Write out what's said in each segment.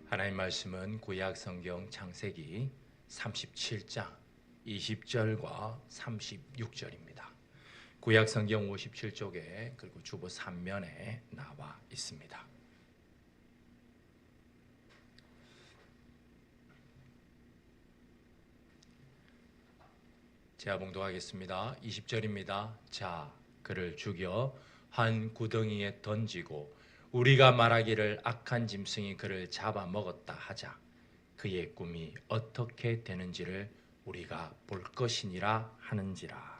하나님 말씀은 구약 성경 창세기 37장 20절과 36절입니다. 구약 성경 57쪽에 그리고 주보 3면에 나와 있습니다. 제가 봉독하겠습니다. 20절입니다. 자, 그를 죽여 한 구덩이에 던지고 우리가 말하기를 악한 짐승이 그를 잡아먹었다 하자. 그의 꿈이 어떻게 되는지를 우리가 볼 것이니라 하는지라.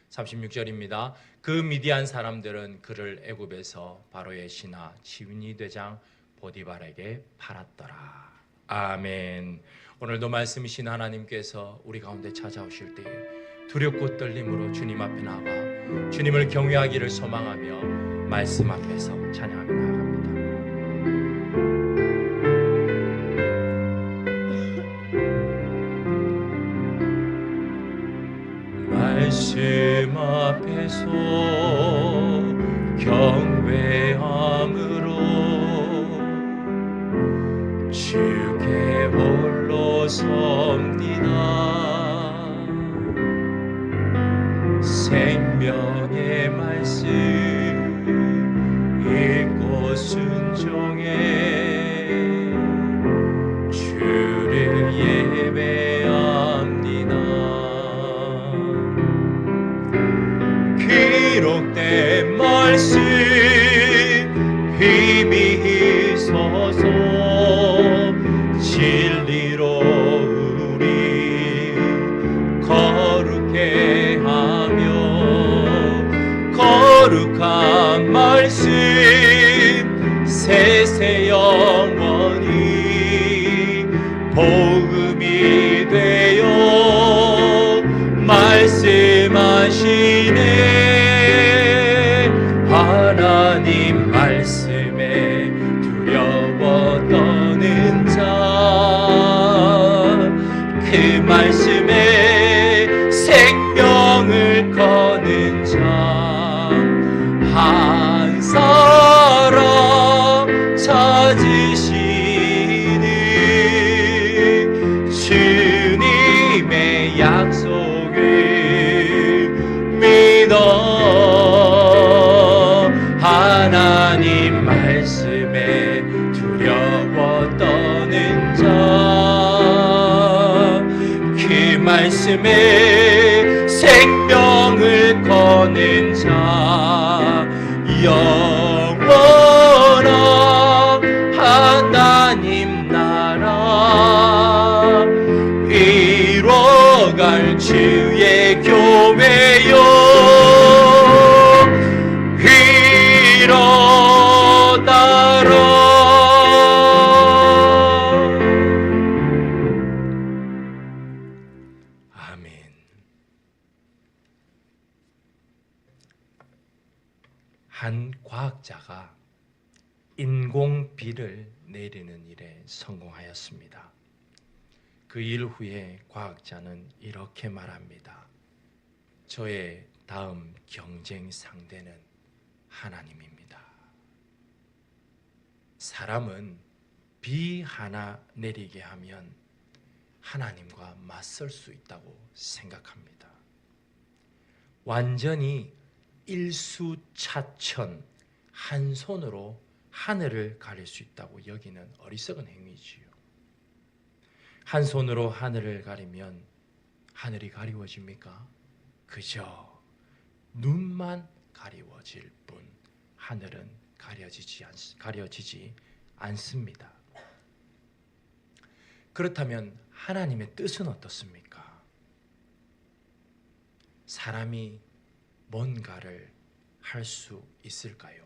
36절입니다. 그 미디안 사람들은 그를 애굽에서 바로의 신하 치위니 대장 보디발에게 팔았더라. 아멘. 오늘도 말씀이신 하나님께서 우리 가운데 찾아오실 때에 두렵고 떨림으로 주님 앞에 나가 주님을 경외하기를 소망하며 말씀 앞에서 찬양하며 나아갑니다. 말씀 앞에서 경외함으로 주께 홀로 섭니다. 생명의 말씀 읽고 순종해 주를 예배합니다. 기록된 말씀 힘이 있어서 진리로 우리 거룩해 하며 거룩한 말씀 세세 영원히 복음이 되어 말씀하시네. 하나님 말씀에 두려워 떠는 자, 그 말씀에 생명을 거는 자 한 사람 찾으시는 주님의 약속을 믿어. 하나님 말씀에 두려워 떠는 자, 그 말씀에 생명을 거는 자, 영원한 하나님 나라 이뤄갈 주의 교회요 이뤄다라. 아멘. 한 과학자가 인공비를 내리는 일에 성공하였습니다. 그 일 후에 과학자는 이렇게 말합니다. 저의 다음 경쟁 상대는 하나님입니다. 사람은 비 하나 내리게 하면 하나님과 맞설 수 있다고 생각합니다. 완전히 일수차천 한 손으로 하늘을 가릴 수 있다고 여기는 어리석은 행위지요. 한 손으로 하늘을 가리면 하늘이 가리워집니까? 그저 눈만 가리워질 뿐 하늘은 가려지지 않습니다. 그렇다면 하나님의 뜻은 어떻습니까? 사람이 뭔가를 할 수 있을까요?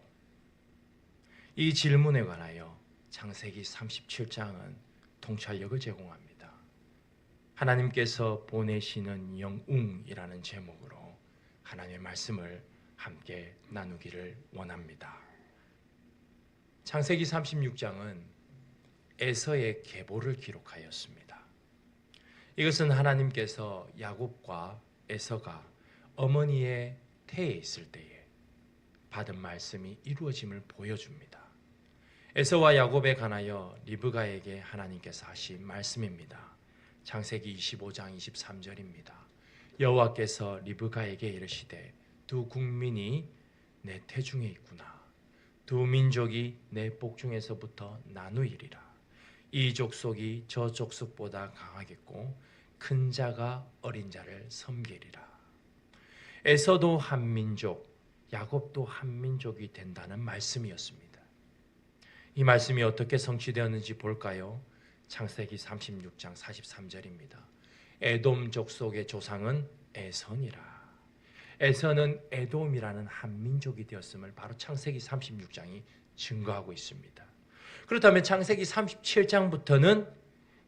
이 질문에 관하여 창세기 37장은 통찰력을 제공합니다. 하나님께서 보내시는 영웅이라는 제목으로 하나님의 말씀을 함께 나누기를 원합니다. 창세기 36장은 에서의 계보를 기록하였습니다. 이것은 하나님께서 야곱과 에서가 어머니의 태에 있을 때에 받은 말씀이 이루어짐을 보여줍니다. 에서와 야곱에 관하여 리브가에게 하나님께서 하신 말씀입니다. 창세기 25장 23절입니다. 여호와께서 리브가에게 이르시되 두 국민이 내 태중에 있구나. 두 민족이 내 복중에서부터 나누이리라. 이 족속이 저 족속보다 강하겠고 큰 자가 어린 자를 섬기리라. 에서도 한 민족, 야곱도 한 민족이 된다는 말씀이었습니다. 이 말씀이 어떻게 성취되었는지 볼까요? 창세기 36장 43절입니다. 에돔 족속의 조상은 에선이라. 에선은 에돔이라는 한 민족이 되었음을 바로 창세기 36장이 증거하고 있습니다. 그렇다면 창세기 37장부터는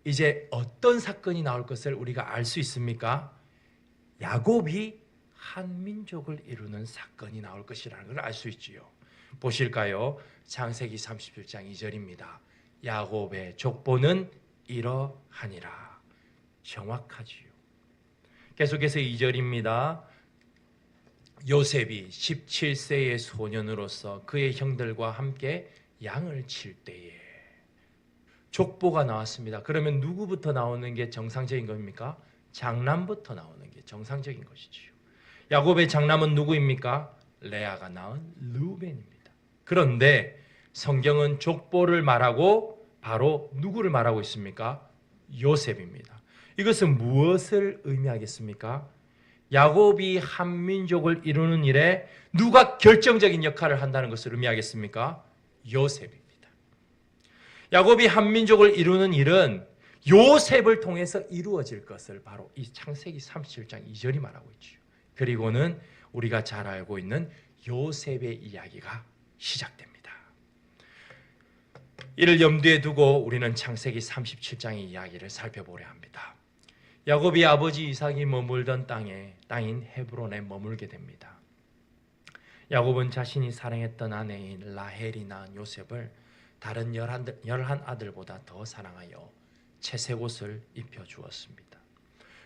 이제 어떤 사건이 나올 것을 우리가 알 수 있습니까? 야곱이 한 민족을 이루는 사건이 나올 것이라는 걸 알 수 있지요. 보실까요? 창세기 37장 2절입니다. 야곱의 족보는 이러하니라. 정확하지요. 계속해서 2절입니다. 요셉이 17세의 소년으로서 그의 형들과 함께 양을 칠 때에 족보가 나왔습니다. 그러면 누구부터 나오는 게 정상적인 겁니까? 장남부터 나오는 게 정상적인 것이지요. 야곱의 장남은 누구입니까? 레아가 낳은 르우벤입니다. 그런데 성경은 족보를 말하고 바로 누구를 말하고 있습니까? 요셉입니다. 이것은 무엇을 의미하겠습니까? 야곱이 한 민족을 이루는 일에 누가 결정적인 역할을 한다는 것을 의미하겠습니까? 요셉입니다. 야곱이 한 민족을 이루는 일은 요셉을 통해서 이루어질 것을 바로 이 창세기 37장 2절이 말하고 있죠. 그리고는 우리가 잘 알고 있는 요셉의 이야기가 시작됩니다. 이를 염두에 두고 우리는 창세기 37장의 이야기를 살펴보려 합니다. 야곱이 아버지 이삭이 머물던 땅인 헤브론에 머물게 됩니다. 야곱은 자신이 사랑했던 아내인 라헬이 낳은 요셉을 다른 11아들보다 더 사랑하여 채색 옷을 입혀주었습니다.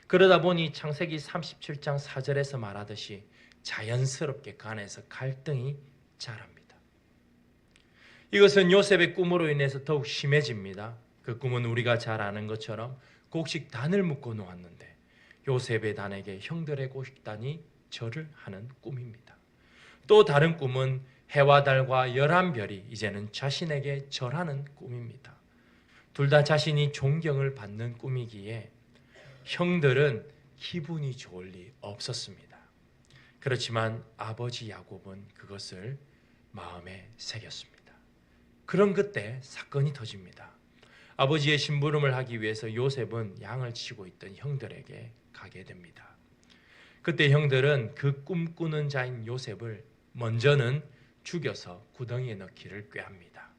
그러다 보니 창세기 37장 4절에서 말하듯이 자연스럽게 그 안에서 갈등이 자랍니다. 이것은 요셉의 꿈으로 인해서 더욱 심해집니다. 그 꿈은 우리가 잘 아는 것처럼 곡식 단을 묶어 놓았는데 요셉의 단에게 형들의 곡식단이 절을 하는 꿈입니다. 또 다른 꿈은 해와 달과 11별이 이제는 자신에게 절하는 꿈입니다. 둘 다 자신이 존경을 받는 꿈이기에 형들은 기분이 좋을 리 없었습니다. 그렇지만 아버지 야곱은 그것을 마음에 새겼습니다. 그런 그때 사건이 터집니다. 아버지의 심부름을 하기 위해서 요셉은 양을 치고 있던 형들에게 가게 됩니다. 그때 형들은 그 꿈꾸는 자인 요셉을 먼저는 죽여서 구덩이에 넣기를 꾀합니다.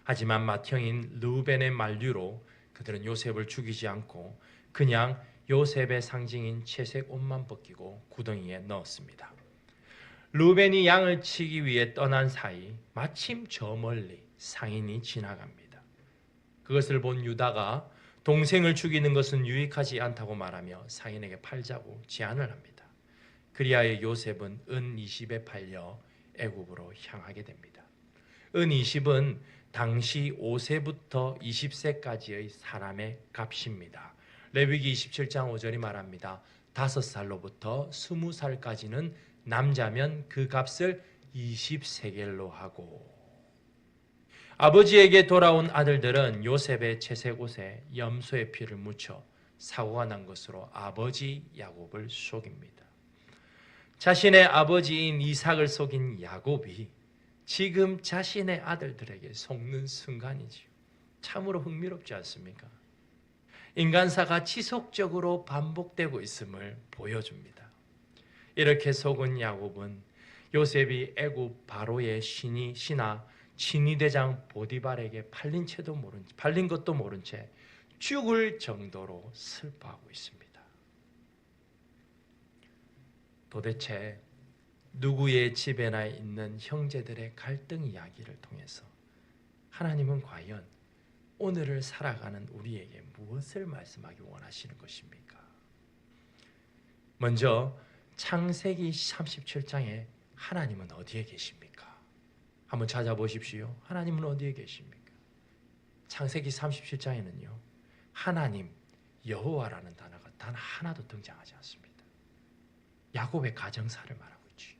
하지만 맏형인 르우벤의 만류로 그들은 요셉을 죽이지 않고 그냥 요셉의 상징인 채색 옷만 벗기고 구덩이에 넣었습니다. 르우벤이 양을 치기 위해 떠난 사이 마침 저 멀리 상인이 지나갑니다. 그것을 본 유다가 동생을 죽이는 것은 유익하지 않다고 말하며 상인에게 팔자고 제안을 합니다. 그리하여 요셉은 은 20에 팔려 애굽으로 향하게 됩니다. 은 20은 당시 5세부터 20세까지의 사람의 값입니다. 레위기 27장 5절이 말합니다. 5살로부터 20살까지는 남자면 그 값을 20세겔로 하고, 아버지에게 돌아온 아들들은 요셉의 채색 옷에 염소의 피를 묻혀 사고가 난 것으로 아버지 야곱을 속입니다. 자신의 아버지인 이삭을 속인 야곱이 지금 자신의 아들들에게 속는 순간이지요. 참으로 흥미롭지 않습니까? 인간사가 지속적으로 반복되고 있음을 보여줍니다. 이렇게 속은 야곱은 요셉이 애굽 바로의 신하 친위대장 보디발에게 팔린 것도 모른 채 죽을 정도로 슬퍼하고 있습니다. 도대체 누구의 집에나 있는 형제들의 갈등 이야기를 통해서 하나님은 과연 오늘을 살아가는 우리에게 무엇을 말씀하기 원하시는 것입니까? 먼저 창세기 37장에 하나님은 어디에 계십니까? 한번 찾아보십시오. 하나님은 어디에 계십니까? 창세기 37장에는요. 하나님, 여호와라는 단어가 단 하나도 등장하지 않습니다. 야곱의 가정사를 말하고 있지.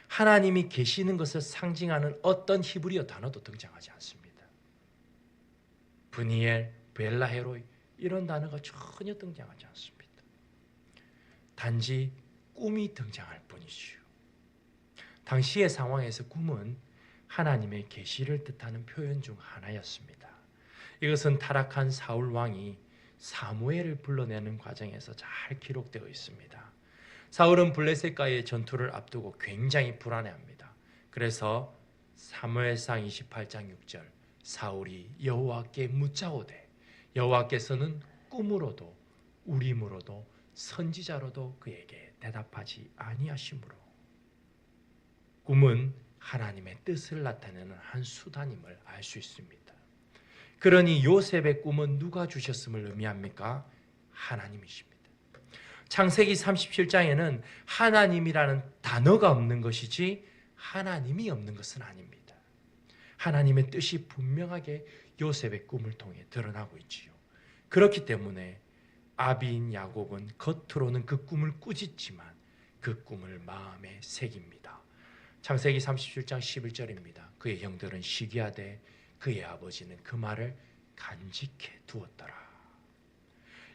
하나님이 계시는 것을 상징하는 어떤 히브리어 단어도 등장하지 않습니다. 브니엘, 벨라헤로이 이런 단어가 전혀 등장하지 않습니다. 단지 꿈이 등장할 뿐이지요. 당시의 상황에서 꿈은 하나님의 계시를 뜻하는 표현 중 하나였습니다. 이것은 타락한 사울 왕이 사무엘을 불러내는 과정에서 잘 기록되어 있습니다. 사울은 블레셋과의 전투를 앞두고 굉장히 불안해합니다. 그래서 사무엘상 28장 6절 사울이 여호와께 묻자오되 여호와께서는 꿈으로도 우림으로도 선지자로도 그에게 대답하지 아니하시므로 꿈은 하나님의 뜻을 나타내는 한 수단임을 알 수 있습니다. 그러니 요셉의 꿈은 누가 주셨음을 의미합니까? 하나님이십니다. 창세기 37장에는 하나님이라는 단어가 없는 것이지 하나님이 없는 것은 아닙니다. 하나님의 뜻이 분명하게 요셉의 꿈을 통해 드러나고 있지요. 그렇기 때문에 아비인 야곱은 겉으로는 그 꿈을 꾸짖지만 그 꿈을 마음에 새깁니다. 창세기 37장 11절입니다. 그의 형들은 시기하되 그의 아버지는 그 말을 간직해 두었더라.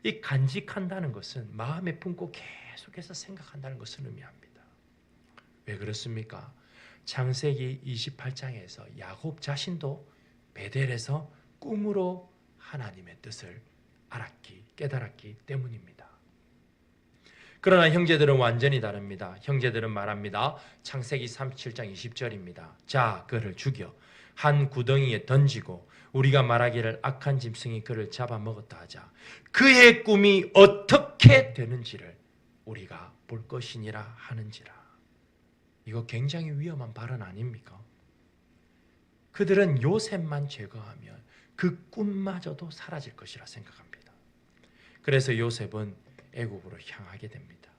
이 간직한다는 것은 마음에 품고 계속해서 생각한다는 것을 의미합니다. 왜 그렇습니까? 창세기 28장에서 야곱 자신도 베델에서 꿈으로 하나님의 뜻을 깨달았기 때문입니다. 그러나 형제들은 완전히 다릅니다. 형제들은 말합니다. 창세기 37장 20절입니다. 자, 그를 죽여 한 구덩이에 던지고 우리가 말하기를 악한 짐승이 그를 잡아먹었다 하자. 그의 꿈이 어떻게 되는지를 우리가 볼 것이니라 하는지라. 이거 굉장히 위험한 발언 아닙니까? 그들은 요셉만 제거하면 그 꿈마저도 사라질 것이라 생각합니다. 그래서 요셉은 애굽으로 향하게 됩니다.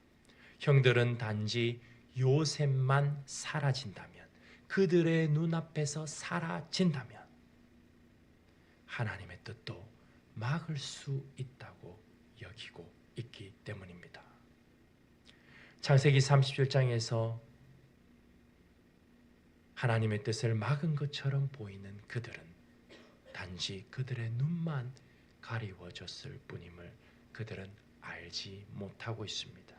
형들은 단지 요셉만 사라진다면, 그들의 눈앞에서 사라진다면 하나님의 뜻도 막을 수 있다고 여기고 있기 때문입니다. 창세기 37장에서 하나님의 뜻을 막은 것처럼 보이는 그들은 단지 그들의 눈만 가리워졌을 뿐임을 그들은 알지 못하고 있습니다.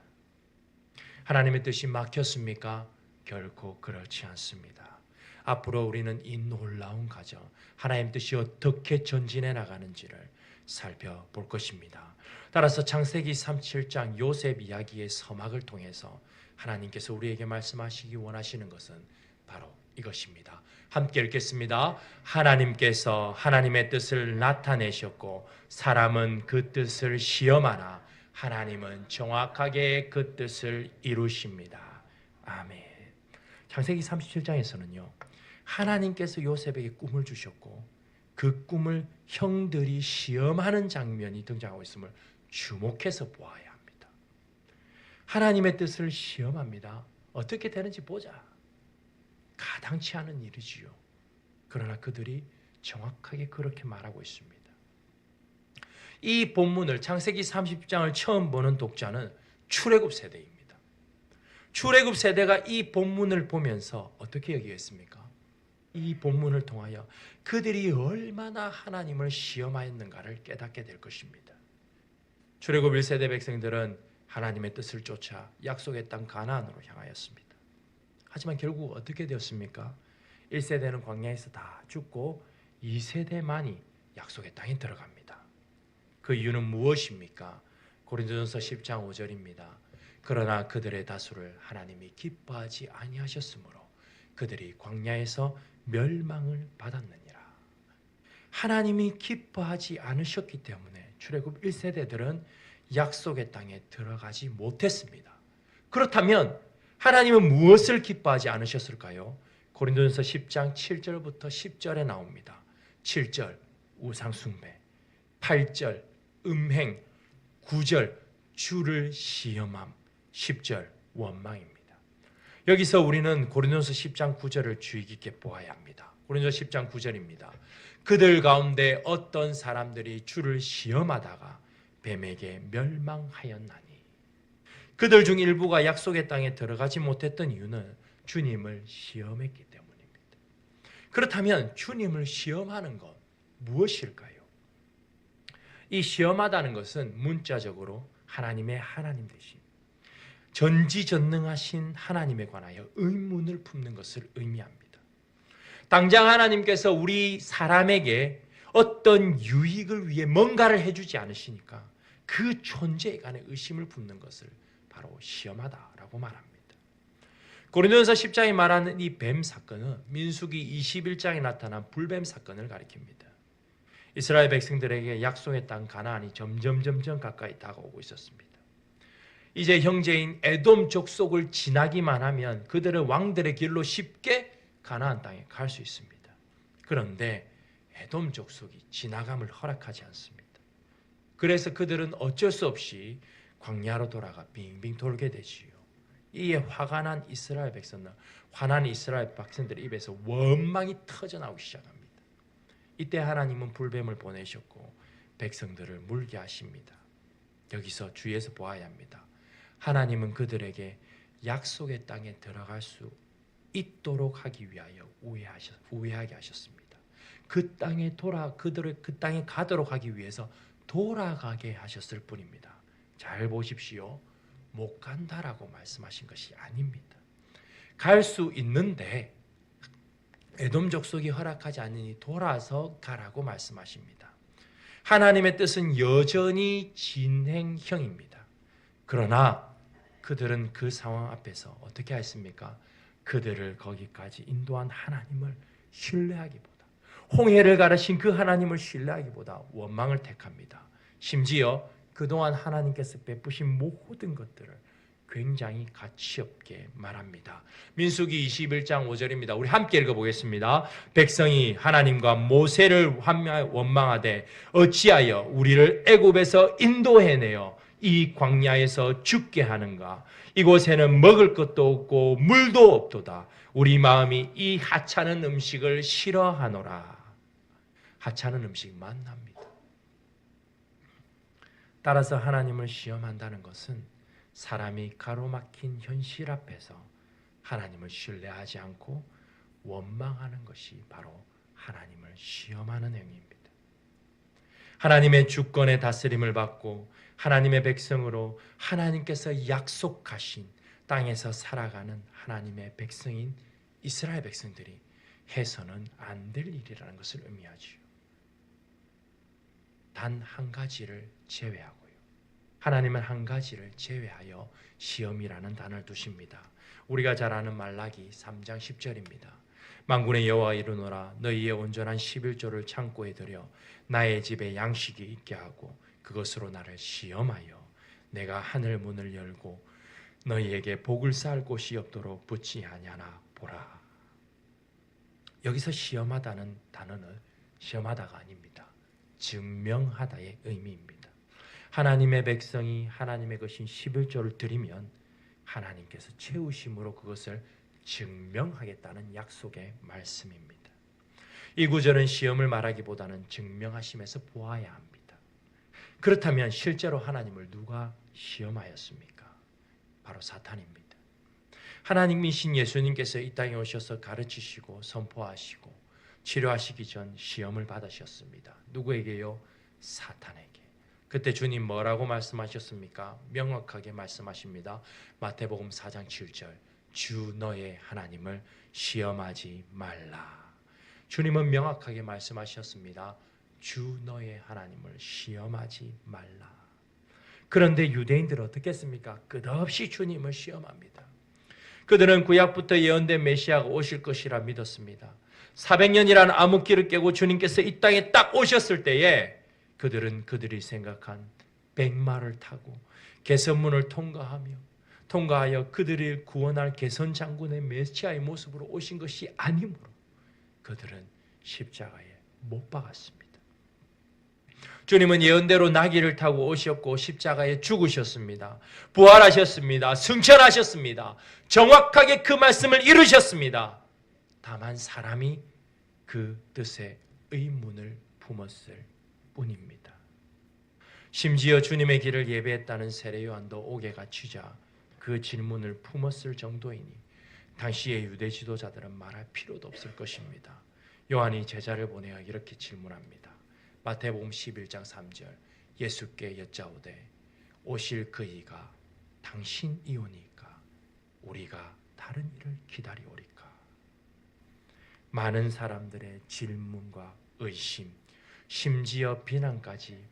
하나님의 뜻이 막혔습니까? 결코 그렇지 않습니다. 앞으로 우리는 이 놀라운 과정, 하나님의 뜻이 어떻게 전진해 나가는지를 살펴볼 것입니다. 따라서 창세기 37장 요셉 이야기의 서막을 통해서 하나님께서 우리에게 말씀하시기 원하시는 것은 바로 이것입니다. 함께 읽겠습니다. 하나님께서 하나님의 뜻을 나타내셨고 사람은 그 뜻을 시험하나 하나님은 정확하게 그 뜻을 이루십니다. 아멘. 창세기 37장에서는요. 하나님께서 요셉에게 꿈을 주셨고 그 꿈을 형들이 시험하는 장면이 등장하고 있음을 주목해서 보아야 합니다. 하나님의 뜻을 시험합니다. 어떻게 되는지 보자. 가당치 않은 일이지요. 그러나 그들이 정확하게 그렇게 말하고 있습니다. 이 본문을 창세기 30장을 처음 보는 독자는 출애굽 세대입니다. 출애굽 세대가 이 본문을 보면서 어떻게 여기겠습니까? 이 본문을 통하여 그들이 얼마나 하나님을 시험하였는가를 깨닫게 될 것입니다. 출애굽 1세대 백성들은 하나님의 뜻을 쫓아 약속의 땅 가나안으로 향하였습니다. 하지만 결국 어떻게 되었습니까? 1세대는 광야에서 다 죽고 2세대만이 약속의 땅에 들어갑니다. 그 이유는 무엇입니까? 고린도전서 10장 5절입니다. 그러나 그들의 다수를 하나님이 기뻐하지 아니하셨으므로 그들이 광야에서 멸망을 받았느니라. 하나님이 기뻐하지 않으셨기 때문에 출애굽 1세대들은 약속의 땅에 들어가지 못했습니다. 그렇다면 하나님은 무엇을 기뻐하지 않으셨을까요? 고린도전서 10장 7절부터 10절에 나옵니다. 7절 우상숭배, 8절 음행, 9절 주를 시험함, 10절 원망입니다. 여기서 우리는 고린도서 10장 9절을 주의 깊게 보아야 합니다. 고린도서 10장 9절입니다. 그들 가운데 어떤 사람들이 주를 시험하다가 뱀에게 멸망하였나니. 그들 중 일부가 약속의 땅에 들어가지 못했던 이유는 주님을 시험했기 때문입니다. 그렇다면 주님을 시험하는 것 무엇일까요? 이 시험하다는 것은 문자적으로 하나님의 하나님 되신 전지전능하신 하나님에 관하여 의문을 품는 것을 의미합니다. 당장 하나님께서 우리 사람에게 어떤 유익을 위해 뭔가를 해주지 않으시니까 그 존재에 관해 의심을 품는 것을 바로 시험하다라고 말합니다. 고린도전서 10장이 말하는 이 뱀 사건은 민수기 21장에 나타난 불뱀 사건을 가리킵니다. 이스라엘 백성들에게 약속의 땅 가나안이 점점 가까이 다가오고 있었습니다. 이제 형제인 에돔 족속을 지나기만 하면 그들은 왕들의 길로 쉽게 가나안 땅에 갈 수 있습니다. 그런데 에돔 족속이 지나감을 허락하지 않습니다. 그래서 그들은 어쩔 수 없이 광야로 돌아가 빙빙 돌게 되지요. 이에 화가 난 이스라엘 백성들, 화난 이스라엘 백성들의 입에서 원망이 터져 나오기 시작합니다. 이때 하나님은 불뱀을 보내셨고 백성들을 물게 하십니다. 여기서 주의해서 보아야 합니다. 하나님은 그들에게 약속의 땅에 들어갈 수 있도록 하기 위하여 우회하게 하셨습니다. 그들을 그 땅에 가도록 하기 위해서 돌아가게 하셨을 뿐입니다. 잘 보십시오. 못 간다라고 말씀하신 것이 아닙니다. 갈 수 있는데 에돔 족속이 허락하지 않으니 돌아서 가라고 말씀하십니다. 하나님의 뜻은 여전히 진행형입니다. 그러나 그들은 그 상황 앞에서 어떻게 했습니까? 그들을 거기까지 인도한 하나님을 신뢰하기보다, 홍해를 가르신 그 하나님을 신뢰하기보다 원망을 택합니다. 심지어 그동안 하나님께서 베푸신 모든 것들을 굉장히 가치 없게 말합니다. 민수기 21장 5절입니다. 우리 함께 읽어보겠습니다. 백성이 하나님과 모세를 원망하되 어찌하여 우리를 애굽에서 인도해내어 이 광야에서 죽게 하는가? 이곳에는 먹을 것도 없고 물도 없도다. 우리 마음이 이 하찮은 음식을 싫어하노라. 하찮은 음식 만납니다. 따라서 하나님을 시험한다는 것은 사람이 가로막힌 현실 앞에서 하나님을 신뢰하지 않고 원망하는 것이 바로 하나님을 시험하는 행위입니다. 하나님의 주권의 다스림을 받고 하나님의 백성으로 하나님께서 약속하신 땅에서 살아가는 하나님의 백성인 이스라엘 백성들이 해서는 안 될 일이라는 것을 의미하지요. 단 한 가지를 제외하고요. 하나님은 한 가지를 제외하여 시험이라는 단어를 두십니다. 우리가 잘 아는 말라기 3장 10절입니다. 만군의 여호와 이르노라 너희의 온전한 11조를 창고에 들여 나의 집에 양식이 있게 하고 그것으로 나를 시험하여 내가 하늘 문을 열고 너희에게 복을 쌓을 곳이 없도록 붙지 아니하나 보라. 여기서 시험하다는 단어는 시험하다가 아닙니다. 증명하다의 의미입니다. 하나님의 백성이 하나님의 것인 11조를 드리면 하나님께서 채우심으로 그것을 증명하겠다는 약속의 말씀입니다. 이 구절은 시험을 말하기보다는 증명하심에서 보아야 합니다. 그렇다면 실제로 하나님을 누가 시험하였습니까? 바로 사탄입니다. 하나님이신 예수님께서 이 땅에 오셔서 가르치시고 선포하시고 치료하시기 전 시험을 받으셨습니다. 누구에게요? 사탄에게. 그때 주님 뭐라고 말씀하셨습니까? 명확하게 말씀하십니다. 마태복음 4장 7절 주 너의 하나님을 시험하지 말라. 주님은 명확하게 말씀하셨습니다. 주 너의 하나님을 시험하지 말라. 그런데 유대인들은 어떻게 했습니까? 끝없이 주님을 시험합니다. 그들은 구약부터 예언된 메시아가 오실 것이라 믿었습니다. 400년이라는 암흑기를 깨고 주님께서 이 땅에 딱 오셨을 때에 그들은 그들이 생각한 백마를 타고 개선문을 통과하여 그들을 구원할 개선장군의 메시아의 모습으로 오신 것이 아니므로 그들은 십자가에 못 박았습니다. 주님은 예언대로 나귀를 타고 오셨고 십자가에 죽으셨습니다. 부활하셨습니다. 승천하셨습니다. 정확하게 그 말씀을 이루셨습니다. 다만 사람이 그 뜻에 의문을 품었을 뿐입니다. 심지어 주님의 길을 예배했다는 세례 요한도 옥에 갇히자 그 질문을 품었을 정도이니 당시의 유대 지도자들은 말할 필요도 없을 것입니다. 요한이 제자를 보내어 이렇게 질문합니다. 마태복음 11장 3절 예수께 여짜오되 오실 그이가 당신이오니까 우리가 다른 이를 기다리오리까. 많은 사람들의 질문과 의심, 심지어 비난까지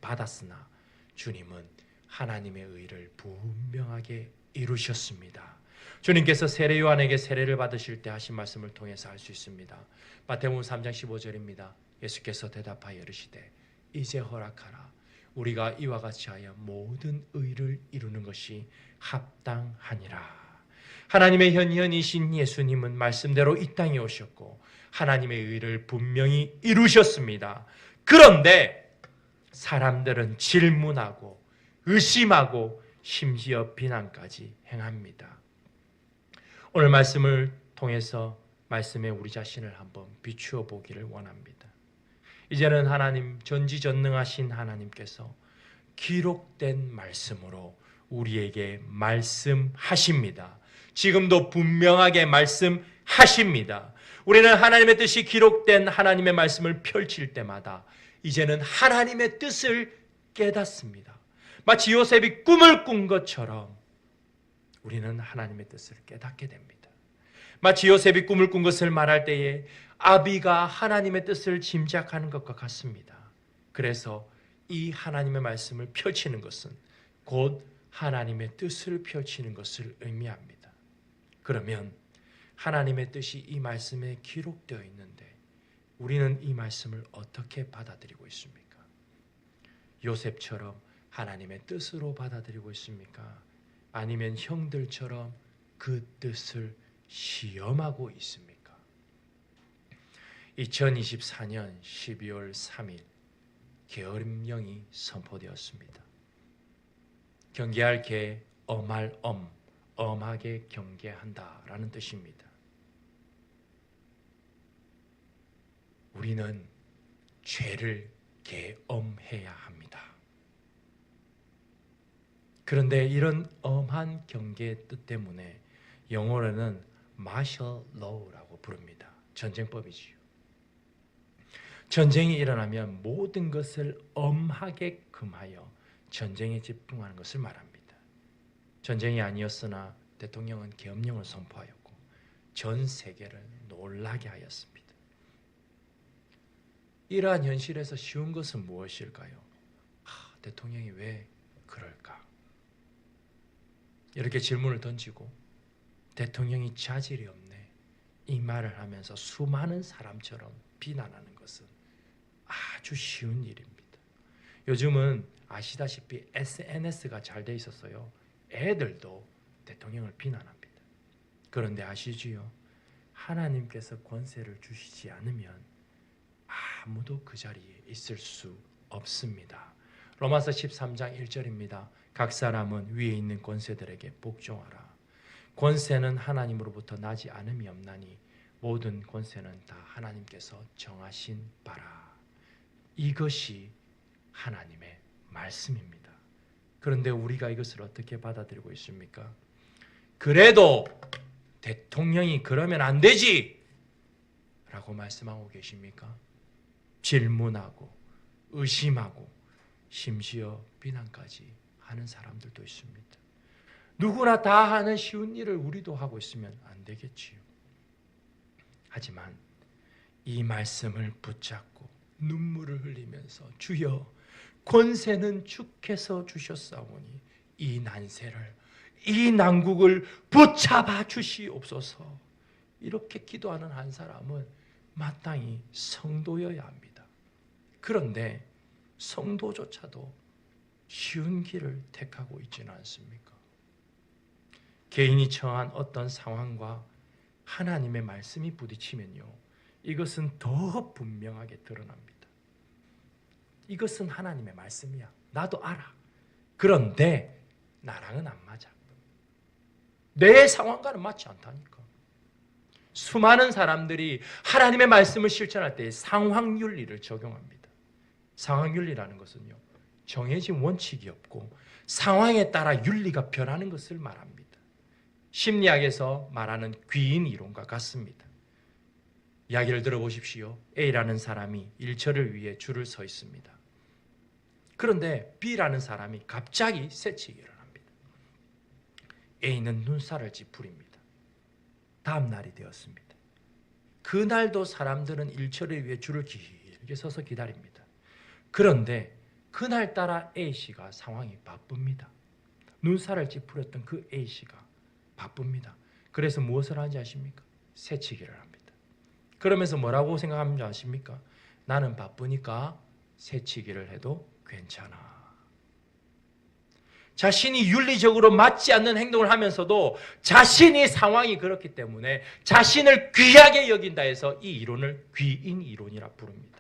받았으나 주님은 하나님의 의를 분명하게 이루셨습니다. 주님께서 세례 요한에게 세례를 받으실 때 하신 말씀을 통해서 알 수 있습니다. 마태복음 3장 15절입니다. 예수께서 대답하여 이르시되 이제 허락하라. 우리가 이와 같이 하여 모든 의를 이루는 것이 합당하니라. 하나님의 현현이신 예수님은 말씀대로 이 땅에 오셨고 하나님의 의를 분명히 이루셨습니다. 그런데 사람들은 질문하고 의심하고 심지어 비난까지 행합니다. 오늘 말씀을 통해서 말씀에 우리 자신을 한번 비추어 보기를 원합니다. 이제는 하나님, 전지전능하신 하나님께서 기록된 말씀으로 우리에게 말씀하십니다. 지금도 분명하게 말씀하십니다. 우리는 하나님의 뜻이 기록된 하나님의 말씀을 펼칠 때마다 이제는 하나님의 뜻을 깨닫습니다. 마치 요셉이 꿈을 꾼 것처럼 우리는 하나님의 뜻을 깨닫게 됩니다. 마치 요셉이 꿈을 꾼 것을 말할 때에 아비가 하나님의 뜻을 짐작하는 것과 같습니다. 그래서 이 하나님의 말씀을 펼치는 것은 곧 하나님의 뜻을 펼치는 것을 의미합니다. 그러면 하나님의 뜻이 이 말씀에 기록되어 있는데 우리는 이 말씀을 어떻게 받아들이고 있습니까? 요셉처럼 하나님의 뜻으로 받아들이고 있습니까? 아니면 형들처럼 그 뜻을 시험하고 있습니까? 2024년 12월 3일 계엄령이 선포되었습니다. 경계할 계, 엄할 엄, 엄하게 경계한다라는 뜻입니다. 우리는 죄를 계엄해야 합니다. 그런데 이런 엄한 경계의 뜻 때문에 영어로는 martial law라고 부릅니다. 전쟁법이지요. 전쟁이 일어나면 모든 것을 엄하게 금하여 전쟁에 집중하는 것을 말합니다. 전쟁이 아니었으나 대통령은 계엄령을 선포하였고 전 세계를 놀라게 하였습니다. 이러한 현실에서 쉬운 것은 무엇일까요? 대통령이 왜 그럴까? 이렇게 질문을 던지고 대통령이 자질이 없네 이 말을 하면서 수많은 사람처럼 비난하는 것은 아주 쉬운 일입니다. 요즘은 아시다시피 SNS가 잘 돼 있었어요. 애들도 대통령을 비난합니다. 그런데 아시지요? 하나님께서 권세를 주시지 않으면 아무도 그 자리에 있을 수 없습니다. 로마서 13장 1절입니다. 각 사람은 위에 있는 권세들에게 복종하라. 권세는 하나님으로부터 나지 않음이 없나니 모든 권세는 다 하나님께서 정하신 바라. 이것이 하나님의 말씀입니다. 그런데 우리가 이것을 어떻게 받아들이고 있습니까? 그래도 대통령이 그러면 안 되지! 라고 말씀하고 계십니까? 질문하고 의심하고 심지어 비난까지 하는 사람들도 있습니다. 누구나 다 하는 쉬운 일을 우리도 하고 있으면 안 되겠지요. 하지만 이 말씀을 붙잡고 눈물을 흘리면서 주여 권세는 주께서 주셨사오니 이 난세를 이 난국을 붙잡아 주시옵소서. 이렇게 기도하는 한 사람은 마땅히 성도여야 합니다. 그런데 성도조차도 쉬운 길을 택하고 있지는 않습니까? 개인이 처한 어떤 상황과 하나님의 말씀이 부딪히면요, 이것은 더 분명하게 드러납니다. 이것은 하나님의 말씀이야. 나도 알아. 그런데 나랑은 안 맞아. 내 상황과는 맞지 않다니까. 수많은 사람들이 하나님의 말씀을 실천할 때 상황윤리를 적용합니다. 상황윤리라는 것은요, 정해진 원칙이 없고 상황에 따라 윤리가 변하는 것을 말합니다. 심리학에서 말하는 귀인 이론과 같습니다. 이야기를 들어보십시오. A라는 사람이 일처를 위해 줄을 서 있습니다. 그런데 B라는 사람이 갑자기 새치기를 합니다. A는 눈살을 찌푸립니다. 다음 날이 되었습니다. 그날도 사람들은 일처를 위해 줄을 길게 서서 기다립니다. 그런데 그날따라 A씨가 상황이 바쁩니다. 눈살을 찌푸렸던 그 A씨가 바쁩니다. 그래서 무엇을 하는지 아십니까? 새치기를 합니다. 그러면서 뭐라고 생각하는지 아십니까? 나는 바쁘니까 새치기를 해도 괜찮아. 자신이 윤리적으로 맞지 않는 행동을 하면서도 자신의 상황이 그렇기 때문에 자신을 귀하게 여긴다 해서 이 이론을 귀인 이론이라 부릅니다.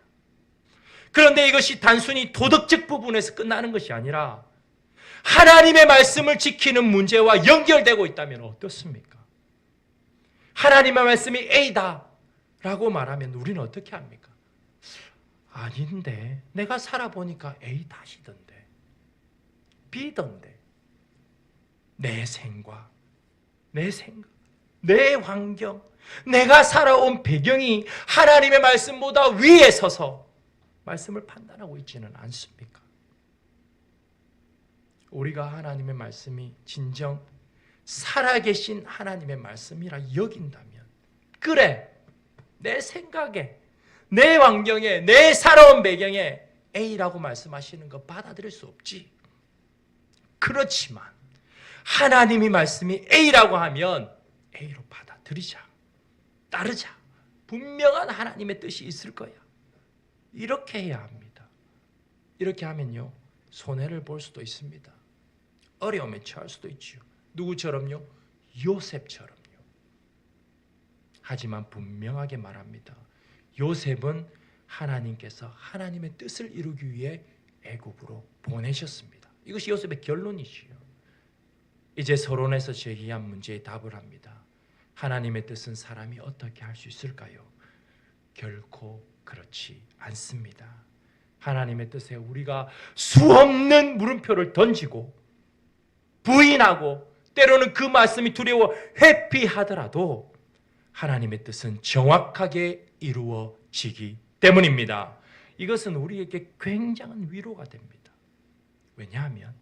그런데 이것이 단순히 도덕적 부분에서 끝나는 것이 아니라 하나님의 말씀을 지키는 문제와 연결되고 있다면 어떻습니까? 하나님의 말씀이 A다 라고 말하면 우리는 어떻게 합니까? 아닌데 내가 살아보니까 A 다시던데 B던데 내 생각, 내 환경, 내가 살아온 배경이 하나님의 말씀보다 위에 서서 말씀을 판단하고 있지는 않습니까? 우리가 하나님의 말씀이 진정 살아계신 하나님의 말씀이라 여긴다면 그래, 내 생각에, 내 환경에, 내 살아온 배경에 A라고 말씀하시는 거 받아들일 수 없지. 그렇지만 하나님이 말씀이 A라고 하면 A로 받아들이자. 따르자. 분명한 하나님의 뜻이 있을 거야. 이렇게 해야 합니다. 이렇게 하면요, 손해를 볼 수도 있습니다. 어려움에 처할 수도 있죠. 누구처럼요? 요셉처럼요. 하지만 분명하게 말합니다. 요셉은 하나님께서 하나님의 뜻을 이루기 위해 애굽으로 보내셨습니다. 이것이 요셉의 결론이지요. 이제 서론에서 제기한 문제에 답을 합니다. 하나님의 뜻은 사람이 어떻게 할 수 있을까요? 결코 그렇지 않습니다. 하나님의 뜻에 우리가 수없는 물음표를 던지고 부인하고 때로는 그 말씀이 두려워 회피하더라도 하나님의 뜻은 정확하게 이루어지기 때문입니다. 이것은 우리에게 굉장한 위로가 됩니다. 왜냐하면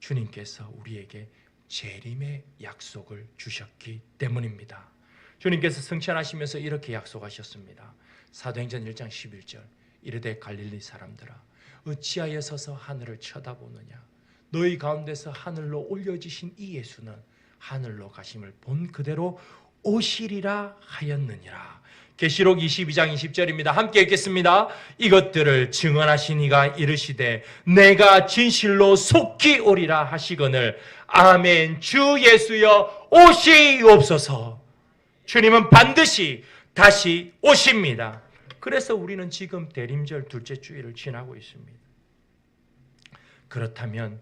주님께서 우리에게 재림의 약속을 주셨기 때문입니다. 주님께서 승천하시면서 이렇게 약속하셨습니다. 사도행전 1장 11절 이르되 갈릴리 사람들아 어찌하여 서서 하늘을 쳐다보느냐 너희 가운데서 하늘로 올려지신 이 예수는 하늘로 가심을 본 그대로 오시리라 하였느니라. 계시록 22장 20절입니다. 함께 읽겠습니다. 이것들을 증언하신 이가 이르시되 내가 진실로 속히 오리라 하시거늘 아멘. 주 예수여 오시옵소서. 주님은 반드시 다시 오십니다. 그래서 우리는 지금 대림절 둘째 주일을 지나고 있습니다. 그렇다면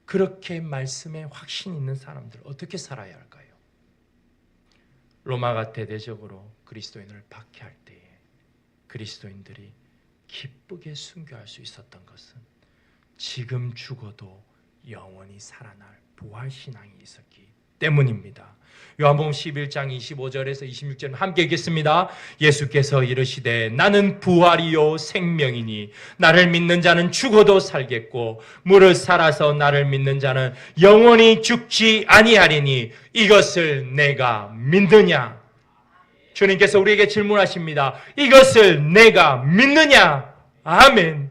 그렇게 말씀에 확신 있는 사람들 어떻게 살아야 할까요? 로마가 대대적으로 그리스도인을 박해할 때에 그리스도인들이 기쁘게 순교할 수 있었던 것은 지금 죽어도 영원히 살아날 부활신앙이 있었기 때문입니다. 요한복음 11장 25절에서 26절 함께 읽겠습니다. 예수께서 이르시되 나는 부활이요 생명이니 나를 믿는 자는 죽어도 살겠고 무릇 살아서 나를 믿는 자는 영원히 죽지 아니하리니 이것을 내가 믿느냐? 주님께서 우리에게 질문하십니다. 이것을 내가 믿느냐? 아멘.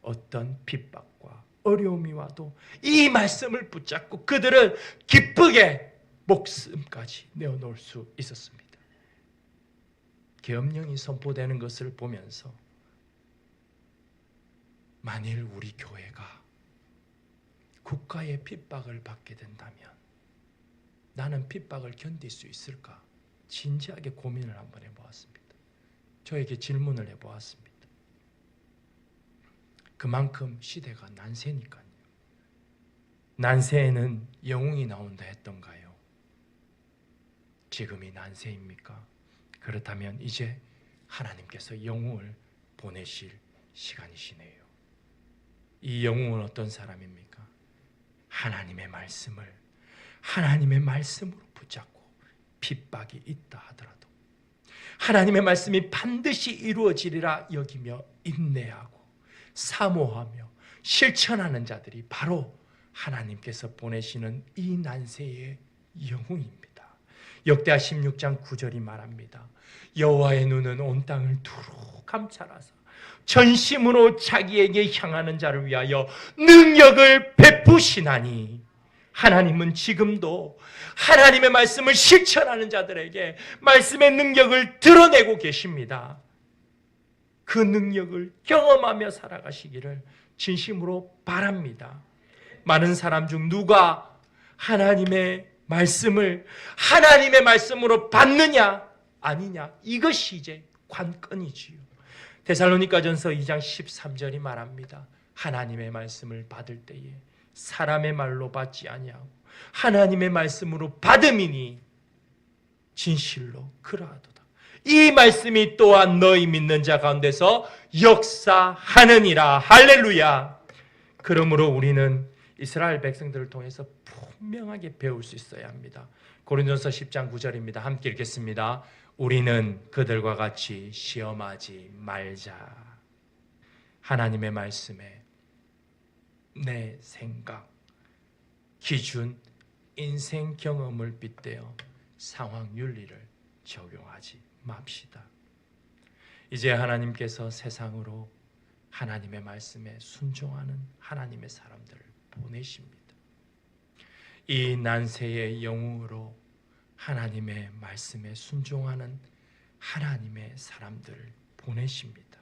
어떤 핍박과 어려움이 와도 이 말씀을 붙잡고 그들은 기쁘게 목숨까지 내어놓을 수 있었습니다. 계엄령이 선포되는 것을 보면서 만일 우리 교회가 국가의 핍박을 받게 된다면 나는 핍박을 견딜 수 있을까? 진지하게 고민을 한번 해보았습니다. 저에게 질문을 해보았습니다. 그만큼 시대가 난세니까요. 난세에는 영웅이 나온다 했던가요? 지금이 난세입니까? 그렇다면 이제 하나님께서 영웅을 보내실 시간이시네요. 이 영웅은 어떤 사람입니까? 하나님의 말씀으로 붙잡고 핍박이 있다 하더라도 하나님의 말씀이 반드시 이루어지리라 여기며 인내하고 사모하며 실천하는 자들이 바로 하나님께서 보내시는 이 난세의 영웅입니다. 역대하 16장 9절이 말합니다. 여호와의 눈은 온 땅을 두루 감찰하사 전심으로 자기에게 향하는 자를 위하여 능력을 베푸시나니, 하나님은 지금도 하나님의 말씀을 실천하는 자들에게 말씀의 능력을 드러내고 계십니다. 그 능력을 경험하며 살아가시기를 진심으로 바랍니다. 많은 사람 중 누가 하나님의 말씀으로 받느냐 아니냐, 이것이 이제 관건이지요. 데살로니가전서 2장 13절이 말합니다. 하나님의 말씀을 받을 때에 사람의 말로 받지 아니하고 하나님의 말씀으로 받음이니 진실로 그러하도다. 이 말씀이 또한 너희 믿는 자 가운데서 역사하느니라. 할렐루야. 그러므로 우리는 이스라엘 백성들을 통해서 분명하게 배울 수 있어야 합니다. 고린도전서 10장 9절입니다. 함께 읽겠습니다. 우리는 그들과 같이 시험하지 말자. 하나님의 말씀에 내 생각, 기준, 인생 경험을 빗대어 상황 윤리를 적용하지 맙시다. 이제 하나님께서 세상으로 하나님의 말씀에 순종하는 하나님의 사람들을 보내십니다. 이 난세의 영웅으로 하나님의 말씀에 순종하는 하나님의 사람들을 보내십니다.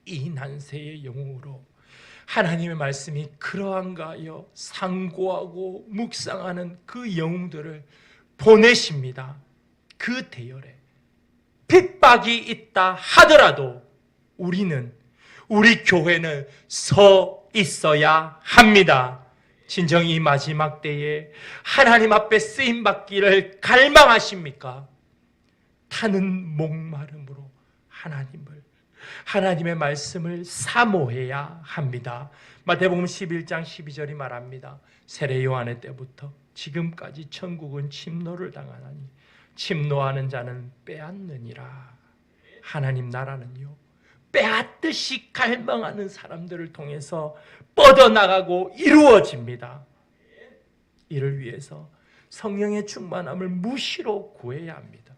이 난세의 영웅으로 하나님의 말씀이 그러한가 하여 상고하고 묵상하는 그 영웅들을 보내십니다. 그 대열에 핍박이 있다 하더라도 우리 교회는 서 있어야 합니다. 진정 이 마지막 때에 하나님 앞에 쓰임받기를 갈망하십니까? 타는 목마름으로 하나님의 말씀을 사모해야 합니다. 마태복음 11장 12절이 말합니다. 세례 요한의 때부터 지금까지 천국은 침노를 당하나니 침노하는 자는 빼앗느니라. 하나님 나라는요, 빼앗듯이 갈망하는 사람들을 통해서 뻗어나가고 이루어집니다. 이를 위해서 성령의 충만함을 무시로 구해야 합니다.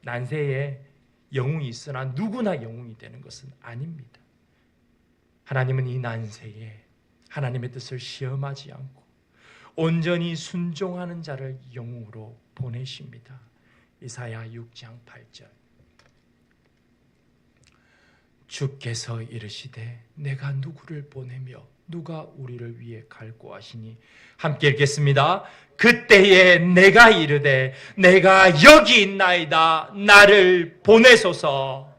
난세에 영웅이 있으나 누구나 영웅이 되는 것은 아닙니다. 하나님은 이 난세에 하나님의 뜻을 시험하지 않고 온전히 순종하는 자를 영웅으로 보내십니다. 이사야 6장 8절. 주께서 이르시되 내가 누구를 보내며 누가 우리를 위해 갈고 하시니. 함께 읽겠습니다. 그때에 내가 이르되 내가 여기 있나이다 나를 보내소서.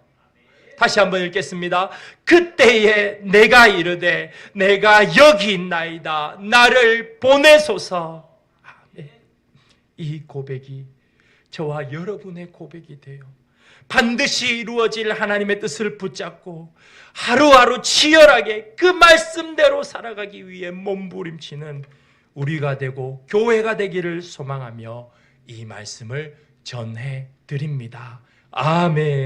다시 한번 읽겠습니다. 그때에 내가 이르되 내가 여기 있나이다 나를 보내소서. 아멘. 이 고백이 저와 여러분의 고백이 돼요. 반드시 이루어질 하나님의 뜻을 붙잡고 하루하루 치열하게 그 말씀대로 살아가기 위해 몸부림치는 우리가 되고 교회가 되기를 소망하며 이 말씀을 전해 드립니다. 아멘.